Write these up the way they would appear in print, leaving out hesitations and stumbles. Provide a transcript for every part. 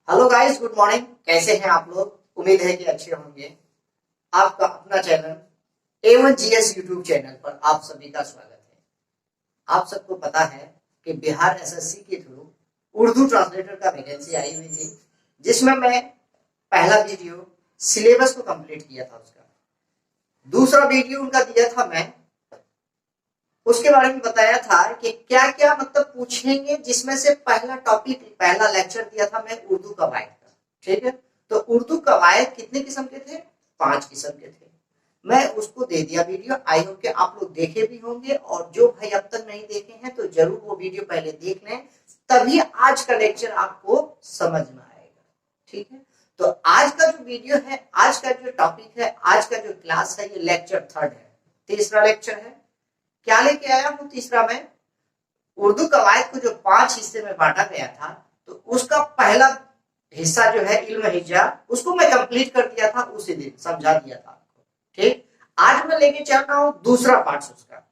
Hello guys, good morning. कैसे हैं आप लोग? उम्मीद है कि अच्छे होंगे। आपका अपना चैनल A1GS यूट्यूब चैनल पर आप सभी का स्वागत है। आप सबको पता है कि बिहार एसएससी के थ्रू उर्दू ट्रांसलेटर का वैकेंसी आई हुई थी, जिसमें मैं पहला वीडियो सिलेबस को कंप्लीट किया था। उसका दूसरा वीडियो उनका दिया था मैं, उसके बारे में बताया था कि क्या क्या मतलब पूछेंगे, जिसमें से पहला टॉपिक पहला लेक्चर दिया था मैं उर्दू कवायद का। ठीक है, तो उर्दू कवायद कितने किस्म के थे? 5 किस्म के थे। मैं उसको दे दिया वीडियो। आई होप कि आप लोग देखे भी होंगे, और जो भाई अब तक नहीं देखे हैं तो जरूर वो वीडियो पहले देख लें, तभी आज का लेक्चर आपको समझ में आएगा। ठीक है, तो आज का जो वीडियो है, आज का जो टॉपिक है, आज का जो क्लास है, ये लेक्चर 3 है, तीसरा लेक्चर है। क्या लेके आया हूं तीसरा में? उर्दू कवायद को जो 5 हिस्से में बांटा गया था, तो उसका पहला हिस्सा जो है इल्म हिज्जा, उसको मैं कंप्लीट कर दिया था, उसी दिन समझा दिया था आपको। ठीक, आज मैं लेके चल रहा हूं दूसरा पार्ट उसका,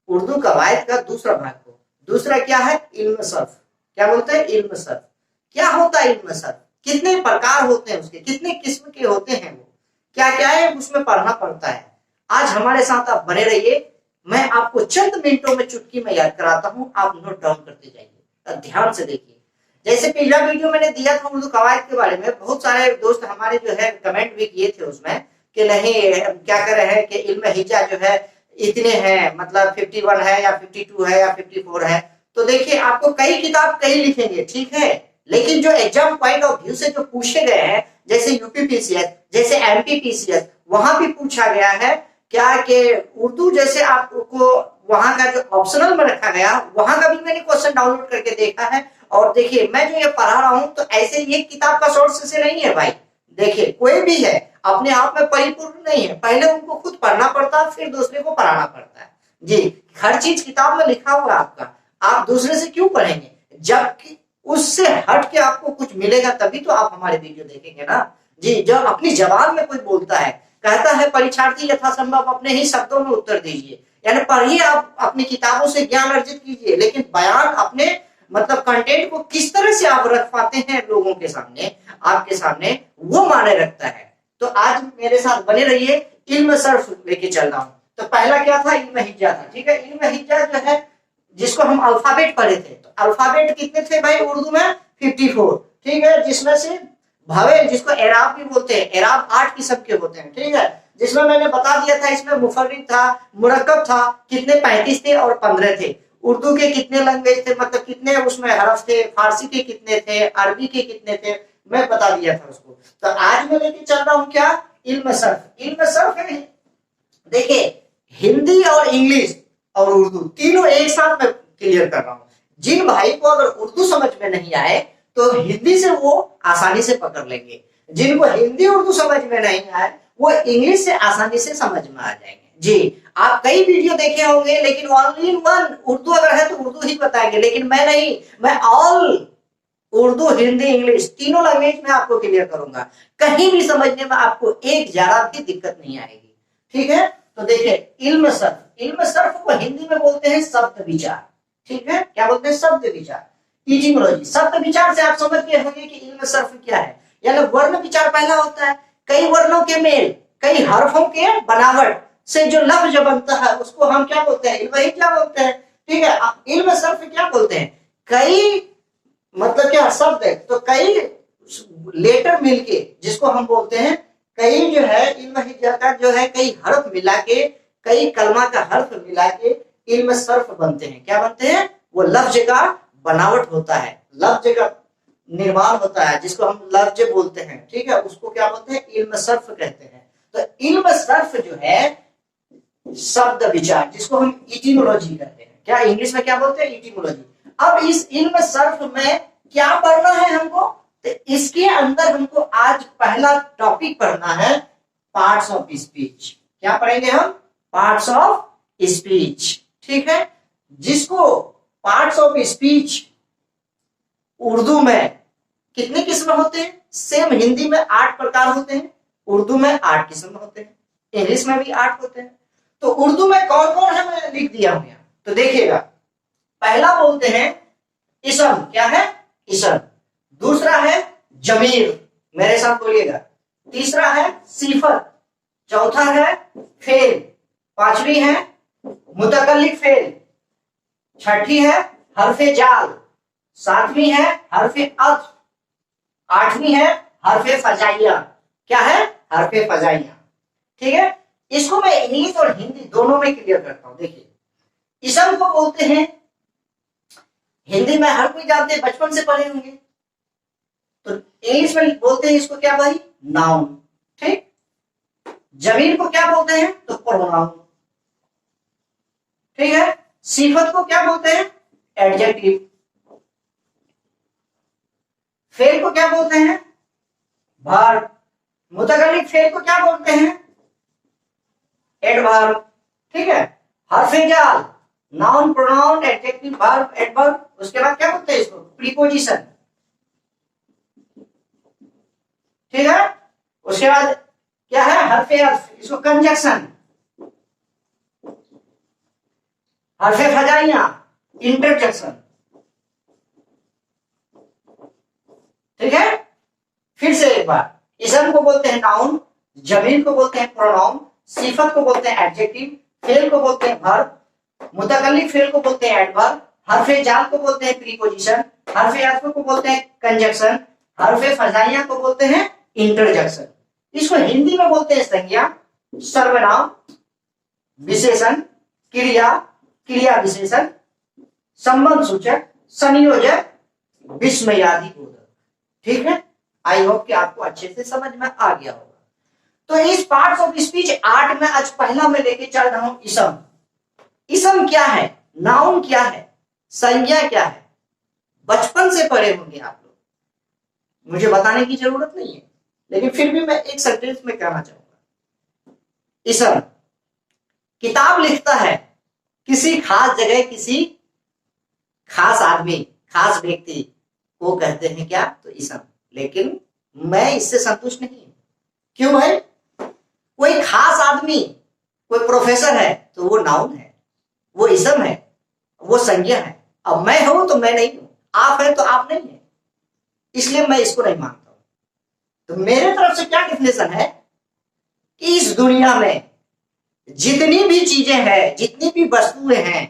उर्दू कवायद का दूसरा भाग को। दूसरा क्या है? इल्म सर्फ। क्या बोलते हैं? इल्म सर्फ। क्या होता है इल्म सर्फ? कितने प्रकार होते हैं उसके, कितने किस्म के होते हैं, वो क्या क्या है उसमें पढ़ना पड़ता है। आज हमारे साथ आप बने रहिए, मैं आपको चंद मिनटों में चुटकी में याद कराता हूं, आप नोट डाउन करते जाइए, ध्यान से देखिए। जैसे पहला वीडियो मैंने दिया था उर्दू कवायद के बारे में, बहुत सारे दोस्त हमारे जो है कमेंट भी किए थे उसमें कि नहीं क्या कर रहे हैं कि इल्म हिज्जा जो है इतने हैं, मतलब 51 है या 52 है या 54 है। तो देखिए, आपको कई किताब कई लिखेंगे, ठीक है, लेकिन जो एग्जाम पॉइंट ऑफ व्यू से जो पूछे गए हैं, जैसे यूपीपीसीएस, जैसे एमपीपीसीएस, वहां भी पूछा गया है क्या कि उर्दू जैसे आपको वहां का जो ऑप्शनल में रखा गया, वहां का भी मैंने क्वेश्चन डाउनलोड करके देखा है। और देखिए, मैं जो ये पढ़ा रहा हूं तो ऐसे ये किताब का सोर्स से नहीं है भाई। देखिए, कोई भी है अपने आप में परिपूर्ण नहीं है, पहले उनको खुद पढ़ना पड़ता है, फिर दूसरे को पढ़ाना पड़ता है। जी, हर चीज किताब में लिखा हुआ आपका, आप दूसरे से क्यों पढ़ेंगे? जबकि उससे हट के आपको कुछ मिलेगा, तभी तो आप हमारे वीडियो देखेंगे ना। जी, जब अपनी जबान में कोई बोलता है, कहता है परीक्षार्थी यथासंभव अपने ही शब्दों में उत्तर दीजिए, यानी पढ़िए, आप अपनी किताबों से ज्ञान अर्जित कीजिए, लेकिन बयान अपने मतलब कंटेंट को किस तरह से आप रख पाते हैं लोगों के सामने, आपके सामने, वो माने रखता है। तो आज मेरे साथ बने रहिए, इल्म सर्फ लेके चल रहा हूं। तो पहला क्या था? इल्म हिज्जा था। ठीक है, इल्म हिज्जा जो है जिसको हम अल्फाबेट पढ़े थे, तो अल्फाबेट कितने थे भाई उर्दू में? 54। ठीक है, जिसमें से भावेल, जिसको एराब भी बोलते हैं, एराब 8 किस्म के होते हैं। ठीक है, जिसमें मैंने बता दिया था, इसमें मुफर्रिद था, मुरक्कब था, कितने 35 थे और 15 थे। उर्दू के कितने लैंग्वेज थे, मतलब कितने उसमें हरफ थे, फारसी के कितने थे, अरबी के कितने थे, मैं बता दिया था उसको। तो आज मैं लेके चल रहा हूं क्या? इल्म सर्फ। इल्म सर्फ है, देखिए, हिंदी और इंग्लिश और उर्दू तीनों एक साथ मैं क्लियर कर रहा हूं। जिन भाई को अगर उर्दू समझ में नहीं आए तो हिंदी से वो आसानी से पकड़ लेंगे, जिनको हिंदी उर्दू समझ में नहीं आए वो इंग्लिश से आसानी से समझ में आ जाएंगे। जी, आप कई वीडियो देखे होंगे, लेकिन ओनली वन उर्दू अगर है तो उर्दू ही बताएंगे, लेकिन मैं नहीं, मैं ऑल उर्दू, हिंदी, इंग्लिश तीनों लैंग्वेज में आपको क्लियर करूंगा। कहीं भी समझने में आपको एक जरा भी दिक्कत नहीं आएगी। ठीक है, तो देखिए, इल्म सर्फ, इल्म सर्फ को हिंदी में बोलते हैं शब्द विचार। ठीक है, क्या बोलते हैं? शब्द विचार, इटिमोलॉजी। शब्द विचार से आप समझ गए होंगे कि इल्म सर्फ क्या है, यानी वर्ण विचार पहला होता है, कई वर्णों के मेल, कई हरफों के बनावट से जो लफ्ज बनता है उसको हम क्या बोलते हैं? इल्म हिज्जा बोलते हैं। ठीक है, इल्म सर्फ क्या बोलते हैं? कई मतलब क्या शब्द है, तो कई लेटर मिलके जिसको हम बोलते हैं, कई जो है इल्म हिज्जा का जो है कई हर्फ मिला के, कई कलमा का हर्फ मिला के इल्म सर्फ बनते हैं। क्या बनते हैं? वो लफ्ज का बनावट होता है, लफ्ज का निर्माण होता है, जिसको हम लफ्ज बोलते हैं। ठीक है, उसको क्या बोलते हैं? इल्म सर्फ कहते हैं। तो इल्म सर्फ जो है शब्द विचार, जिसको हम इटिमोलॉजी कहते हैं। क्या इंग्लिश में क्या बोलते हैं? इटिमोलॉजी। अब इस इल्म सर्फ में क्या पढ़ना है हमको? तो इसके अंदर हमको आज पहला टॉपिक पढ़ना है पार्ट्स ऑफ स्पीच। क्या पढ़ेंगे हम? Parts of speech. ठीक है, जिसको पार्ट्स ऑफ स्पीच उर्दू में कितने किस्म होते हैं? सेम हिंदी में 8 प्रकार होते हैं, उर्दू में 8 किस्म होते हैं, इंग्लिश में भी 8 होते हैं। तो उर्दू में कौन कौन है मैं लिख दिया हूं यहाँ, तो देखिएगा। पहला बोलते हैं इसम। क्या है? इसम। दूसरा है जमीर, मेरे साथ बोलिएगा। तीसरा है सिफत, चौथा है फेल, पांचवी है मुतकल्लिफ फेल, छठी है हरफे जाल, सातवीं है हरफे अत, आठवीं है हरफे फजाइया। क्या है? हरफे फजाइया। ठीक है, इसको मैं इंग्लिश और हिंदी दोनों में क्लियर करता हूं। देखिए, इसम को बोलते हैं, हिंदी में हर कोई जानते हैं, बचपन से पढ़े होंगे, तो इंग्लिश में बोलते हैं इसको क्या भाई? नाउन। ठीक, जमीर को क्या बोलते हैं? तो प्रोनाउन। ठीक है, सिफत को क्या बोलते हैं? एडजेक्टिव। फेल को क्या बोलते हैं? वर्ब। मुतकल्लिफ फेल को क्या बोलते हैं? एडवर्ब। ठीक है, हरफे जाल, noun, pronoun, adjective, verb, adverb. उसके बाद क्या बोलते हैं इसको? प्रीपोजिशन। ठीक है, उसके बाद क्या है? हरफे अत्फ, इसको कंजक्शन। हरफे फजाइया, इंटरजेक्शन। ठीक है, फिर से एक बार, इसम को बोलते हैं नाउन, जमीर को बोलते हैं प्रोनाउन, सिफत को बोलते हैं एडजेक्टिव, फेल को बोलते हैं वर्ब, मुतकल्लिफ फेल को बोलते हैं एडवर्ब, हरफे जाल को बोलते हैं प्रीपोजिशन, हरफे अत्फ को बोलते हैं कंजक्शन, हरफे फजाइया को बोलते हैं इंटरजेक्शन। इसको हिंदी में बोलते हैं संज्ञा, सर्वनाम, विशेषण, क्रिया, क्रिया विशेषण, संबंध सूचक, संयोजक, विस्मयादि बोधक। ठीक है, आई होप कि आपको अच्छे से समझ में आ गया होगा। तो इस पार्ट्स ऑफ स्पीच 8 में आज पहला मैं लेके चल रहा हूं इसम। इसम क्या है? नाउन क्या है? संज्ञा क्या है? बचपन से पढ़े होंगे आप लोग, मुझे बताने की जरूरत नहीं है, लेकिन फिर भी मैं एक सेंटेंस में कहना चाहूंगा। इसम किताब लिखता है किसी खास जगह, किसी खास आदमी, खास व्यक्ति को कहते हैं क्या? तो इसम। लेकिन मैं इससे संतुष्ट नहीं हूं। क्यों भाई? कोई खास आदमी, कोई प्रोफेसर है तो वो नाउन है, वो इसम है, वो संज्ञा है। अब मैं हूं तो मैं नहीं हूं, आप है तो आप नहीं है, इसलिए मैं इसको नहीं मानता हूं। तो मेरे तरफ से क्या डेफिनेशन है कि इस दुनिया में जितनी भी चीजें हैं, जितनी भी वस्तुएं हैं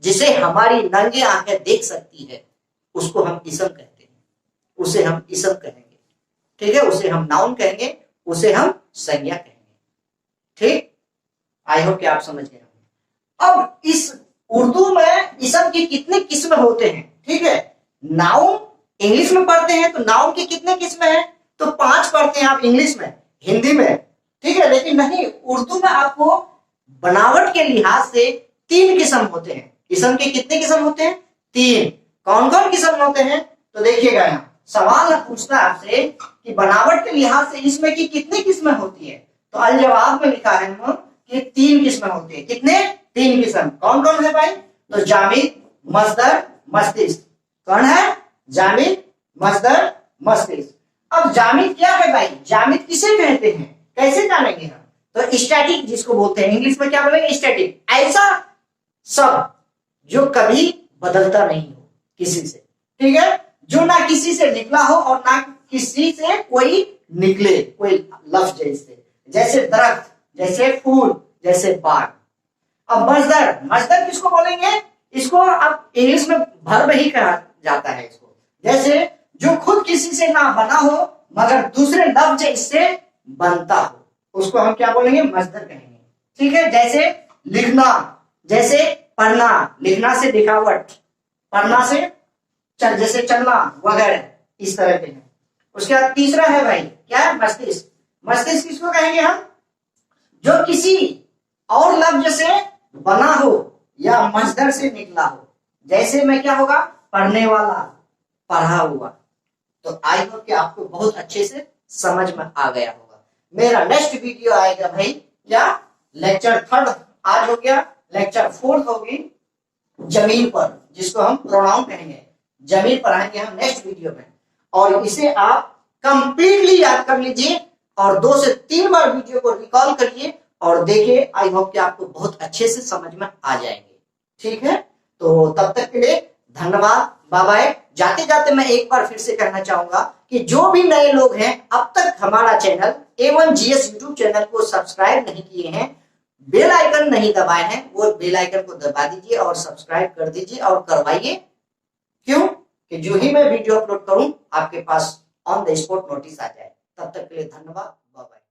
जिसे हमारी नंगे आंखें देख सकती है, उसको हम इसम कहते हैं, उसे हम इसम कहेंगे। ठीक है, उसे हम नाउन कहेंगे, उसे हम संज्ञा कहेंगे। ठीक, आई होप कि आप समझ गए होंगे। अब इस उर्दू में इसम की कितने किस्म होते हैं? ठीक है, नाउन इंग्लिश में पढ़ते हैं तो नाउन की कितने किस्म हैं? तो 5 पढ़ते हैं आप इंग्लिश में, हिंदी में। ठीक है, लेकिन नहीं, उर्दू में आपको बनावट के लिहाज से 3 किस्म होते हैं। इसम के कितने किस्म होते हैं? 3। कौन कौन किस्म होते हैं? तो देखिएगा, यहाँ सवाल पूछता है आपसे कि बनावट के लिहाज से इसमें की कितनी किस्में होती है, तो अल जवाब में लिखा है हम कि 3 किस्में होती है। कितने? 3 किस्म। कौन कौन है भाई? तो जामिद, मस्दर, मस्तिष्क। कौन है? जामिद, मस्दर, मस्तिष्क। अब जामिद क्या है भाई? जामिद किसे कहते हैं, कैसे जानेंगे हम? तो स्टैटिक जिसको बोलते हैं, इंग्लिश में क्या बोलेंगे? स्टैटिक। ऐसा शब्द जो कभी बदलता नहीं हो किसी से। ठीक है, जो ना किसी से निकला हो और ना किसी से कोई निकले, कोई लफ्ज जैसे दरख्त, जैसे फूल, जैसे बाग। अब मजदर, मजदर किसको बोलेंगे? इसको अब इंग्लिश में वर्ब ही कहा जाता है इसको। जैसे जो खुद किसी से ना बना हो मगर दूसरे लफ्ज इससे बनता हो, उसको हम क्या बोलेंगे? मजदर कहेंगे। ठीक है, जैसे लिखना, जैसे पढ़ना, लिखना से लिखावट, पढ़ना से जैसे चलना वगैरह, इस तरह के हैं। उसके बाद तीसरा है भाई क्या है? मस्तिष्क। मस्तिष्क किसको कहेंगे हम? जो किसी और लफ्ज से बना हो या मजदर से निकला हो। जैसे में क्या होगा? पढ़ने वाला, पढ़ा हुआ। तो आई होप कि आपको बहुत अच्छे से समझ में आ गया होगा। मेरा नेक्स्ट वीडियो आएगा भाई क्या? लेक्चर 3 आज हो गया, लेक्चर 4 होगी जमीन पर, जिसको हम प्रोनाउन कहेंगे। जमीन पर आएंगे हम नेक्स्ट वीडियो में, और इसे आप कंप्लीटली याद कर लीजिए और 2 से 3 बार वीडियो को रिकॉल करिए और देखिए। आई होप कि आपको बहुत अच्छे से समझ में आ जाएंगे। ठीक है, तो तब तक के लिए धन्यवाद। Bye bye. जाते जाते मैं एक बार फिर से कहना चाहूंगा कि जो भी नए लोग हैं अब तक हमारा channel A1 GS YouTube channel को सब्सक्राइब नहीं किए हैं, बेल आइकन नहीं दबाए हैं, वो बेल आइकन को दबा दीजिए और सब्सक्राइब कर दीजिए और करवाइए। क्यों? कि जो ही मैं वीडियो अपलोड करूं आपके पास ऑन द स्पॉट नोटिस आ जाए। तब तक के लिए धन्यवाद, बाय बाय।